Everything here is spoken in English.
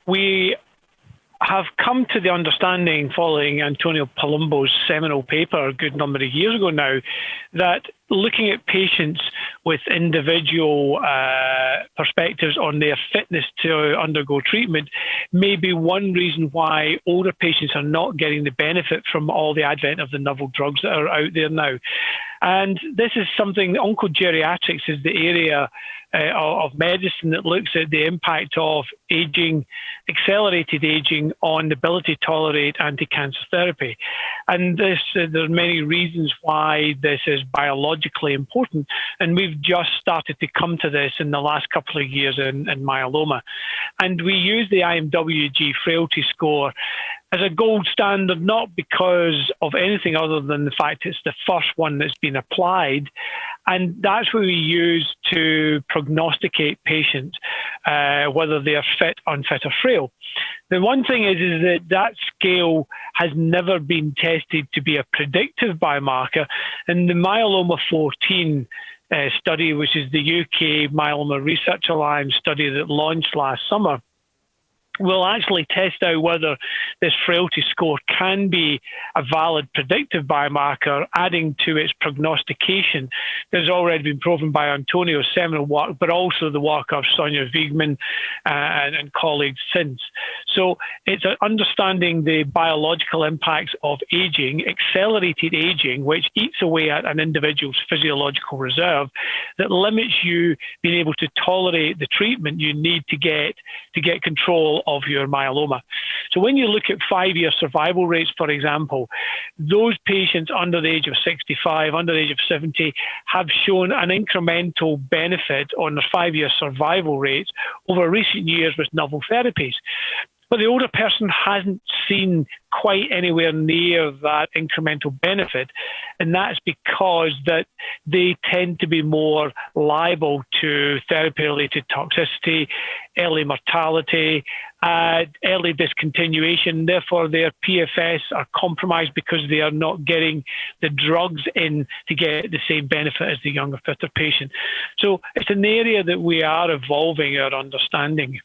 we have come to the understanding, following Antonio Palumbo's seminal paper a good number of years ago now, that looking at patients with individual perspectives on their fitness to undergo treatment may be one reason why older patients are not getting the benefit from all the advent of the novel drugs that are out there now. And this is something, oncogeriatrics is the area of medicine that looks at the impact of aging, accelerated aging, on the ability to tolerate anti-cancer therapy. And there are many reasons why this is biologically important, and we've just started to come to this in the last couple of years in myeloma. And we use the IMWG frailty score as a gold standard, not because of anything other than the fact it's the first one that's been applied. And that's what we use to prognosticate patients, whether they are fit, unfit, or frail. The one thing is that that scale has never been tested to be a predictive biomarker. And the Myeloma 14 study, which is the UK Myeloma Research Alliance study that launched last summer, will actually test out whether this frailty score can be a valid predictive biomarker, adding to its prognostication. There's already been proven by Antonio's seminal work, but also the work of Sonja Wiegman and colleagues since. So it's understanding the biological impacts of aging, accelerated aging, which eats away at an individual's physiological reserve, that limits you being able to tolerate the treatment you need to get control of your myeloma. So when you look at 5-year survival rates, for example, those patients under the age of 65, under the age of 70, have shown an incremental benefit on their 5-year survival rates over recent years with novel therapies. But the older person hasn't seen quite anywhere near that incremental benefit. And that's because that they tend to be more liable to therapy-related toxicity, early mortality, early discontinuation. Therefore, their PFS are compromised because they are not getting the drugs in to get the same benefit as the younger, fitter patient. So it's an area that we are evolving our understanding.